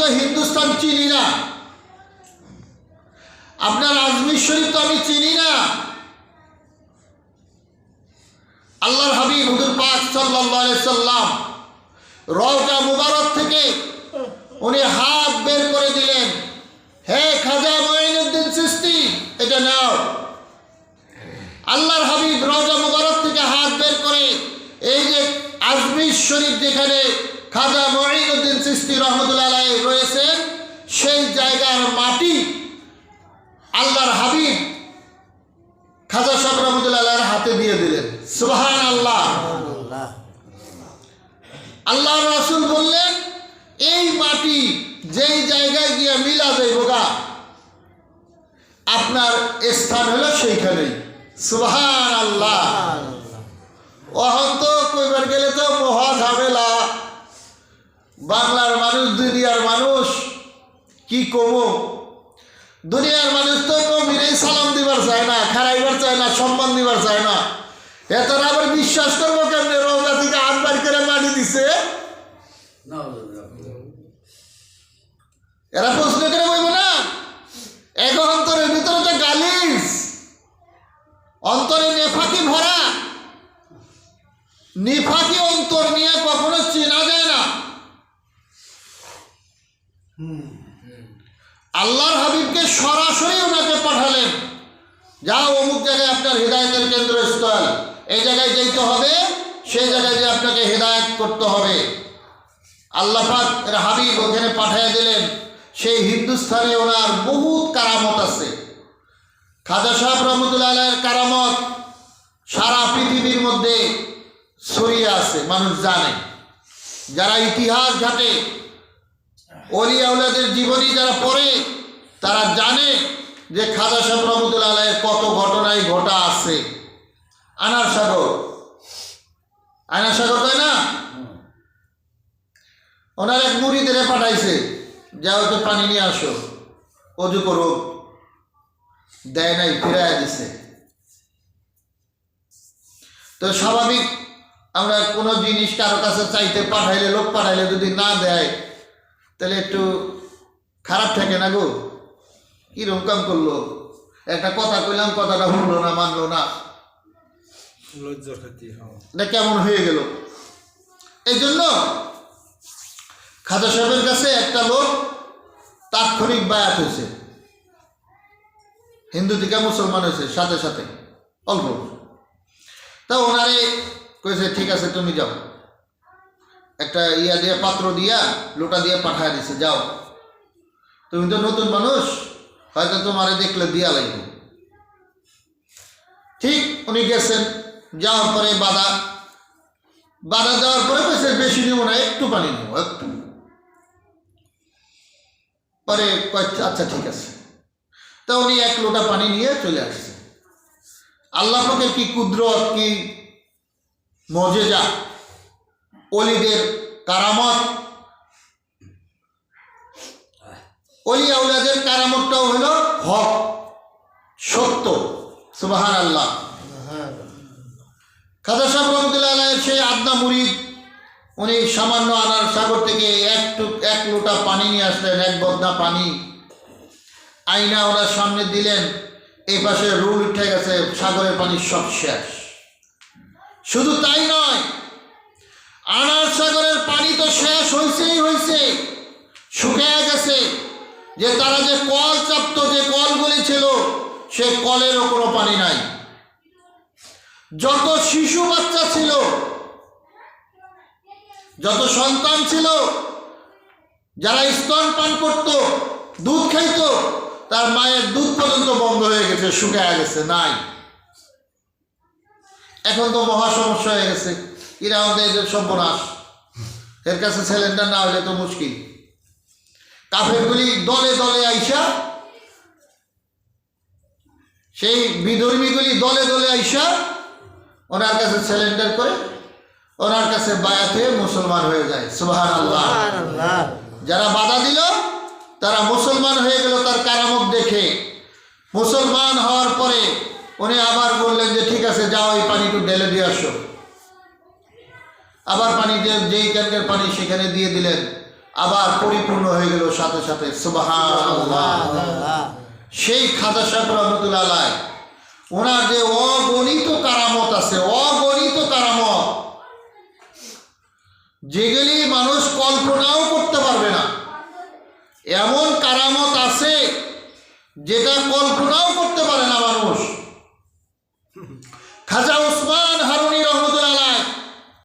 তো হিন্দুস্তান চিনি না, আপনার আজমির শরীফ তো আমি চিনি না। আল্লাহর হাবিব হুজুর পাক সাল্লাল্লাহু আলাইহি সাল্লাম রওজা মুবারক থেকে উনি হাত বের করে দিলেন, হে খাজা মঈনুদ্দিন চিশতি, এটা নাও। আল্লাহর হাবিব রওজা মুবারক থেকে হাত বের করে এই যে আজমির শরীফ যেখানে খাজা মঈনুদ্দিন চিশতি রহমতুল্লাহ আলাইহি রয়েছেন, সেই জায়গার মাটি আল্লাহর হাবিব খাজা সাহেব রহমতুল্লাহ আলাইহির হাতে দিয়ে দিলেন। সুবহানাল্লাহ। আল্লাহর রাসূল বললেন, এই মাটি যেই জায়গায় গিয়ে মিলা যাইব গা, আপনার স্থান হলো সেইখানেই। সুবহানাল্লাহ। ওহন তো কইবার গেলে তো মহা ঝামেলা, বাংলার মানুষ দুনিয়ার মানুষ কি কমো, দুনিয়ার মানুষ তো কমিরে সালাম দিবার চায় না, খারাইবার চায় না, সম্মান দিবার চায় না। এতটা আবার বিশ্বাস করবো কেমনে রওজা থেকে হাত বার করে মাটি দিছে? এরা প্রশ্ন করে বলবো না, এক অন্তরের ভিতরে তো গালিস, অন্তরে নেফাকি ভরা। নিফাকি অন্তর নিয়ে কখনো চেনা যায় না। আল্লাহর হাবিবকে সরাসরি ওনাকে পাঠালেন, যাও অমুক জায়গায় আপনার হেদায়েতের কেন্দ্রস্থল, এই জায়গায় যেতে হবে, সেই জায়গায় যে আপনাকে হেদায়েত করতে হবে। আল্লাহ পাক এর হাবিব ওখানে পাঠিয়ে দিলেন। সেই হিন্দুস্তানে ওনার বহুত কারামত আছে। খাজা সাহেব রহমতুল্লাহ আলাইহির কারামত সারা পৃথিবীর মধ্যে ছড়িয়ে আছে, মানুষ জানে। যারা ইতিহাস ঘাটে, ওলি আউলিয়াদের জীবনী যারা পড়ে, তারা জানে যে খাজা সাহেব রহমতুল্লাহ আলাইহির কত ঘটনাই ঘটা আছে। আনার সাগর, আয়না সাগর তাই না, ওনার এক মুরিদের পাঠাইছে, যাও তো পানি নিয়ে আসো, অজু করো, দেয় নাই, ফিরাইয়া দিছে। তো স্বাভাবিক, আমরা কোনো জিনিস কারো কাছে চাইতে পাঠাইলে, লোক পাঠাইলে যদি না দেয়, তাহলে একটু খারাপ থাকে না গো, কিরকম কাম করলো, একটা কথা কইলাম, কথাটা শুনলো না, মানলো না, এটা কেমন হয়ে গেল। এই জন্য খাজা সাহেবের কাছে একটা লোক তাৎক্ষণিক বায়াত হয়েছে, হিন্দু থেকে মুসলমান হয়েছে সাথে সাথে, অল্প। তা ওনারে কয়েছে, ঠিক আছে তুমি যাও, একটা ইয়া দিয়ে, পাত্র দিয়া, লোটা দিয়ে পাঠায় দিছে, যাও, তুমি তো নতুন মানুষ, হয়তো তোমারে দেখলে দিয়া লাগবে। ঠিক উনি গেছেন, যাওয়ার পরে বাধা দেওয়ার পরে কইছে, বেশি নিব না, একটু পানি নেব, একটু। পরে আচ্ছা ঠিক আছে। তা উনি এক লোটা পানি নিয়ে চলে আসছে। আল্লাহ পাকের কি কুদরত, কি মজেজা, ওলিদের কারামত। ওলি আউলিয়াদের কারামতটাও হলো হক, সত্য। সুবহানাল্লাহ। খাজা সাহেব রহমতুল্লাহ আলাইহির সেই আদনা মুরিদ, উনি সামান্য আনার সাগর থেকে এক লোটা পানি নিয়ে আসলেন, এক বদনা পানি, আইনা ওনার সামনে দিলেন। এই পাশে রুল উঠে গেছে, সাগরের পানি সব শেষ। শুধু তাই নয়, আনার সাগরের পানি তো শেষ হয়েছেই হয়েছে, শুকিয়ে গেছে। যে তারা যে কল চাপতো, যে কলগুলি ছিল, সে কলেরও কোনো পানি নাই। যত শিশু বাচ্চা ছিল, যত সন্তান ছিল, যারা স্তন পান করত, দুধ খাইত, তার মায়ের দুধ পর্যন্ত বন্ধ হয়ে গেছে, শুকিয়ে গেছে, নাই। এখন তো মহা সমস্যা হয়ে গেছে, এরা আমাদের সর্বনাশ, এর কাছে সিলিন্ডার না হলে তো মুশকিল। কাফেরগুলি দলে দলে আইসা, সেই বিধর্মীগুলি দলে দলে আইসা ওনার কাছে সিলিন্ডার করে, ওনার কাছে বায়াত হয়ে মুসলমান হয়ে যায়। সুবহানাল্লাহ। যারা বাধা দিল, তারা মুসলমান হয়ে গেল তার কারামত দেখে। মুসলমান হওয়ার পরে উনি আবার বললেন যে ঠিক আছে, যাও, এই পানিটু ঢেলে দিয়ে আসো। আবার পানি দিয়ে, যেই ক্যানকের পানি সেখানে দিয়ে দিলেন। আবার পরিপূর্ণ হয়ে গেল সাথে সাথে। সুবহানাল্লাহ। সেই খাজা সাহেব রহমতুল্লাহ আলাইহ ওনার যে অগণিত কারামত আছে, অগণিত কারামত, যেগুলি মানুষ কল্পনাও করতে পারবে না, এমন কারামত আছে যেটা কল্পনাও করতে পারে না মানুষ। খাজা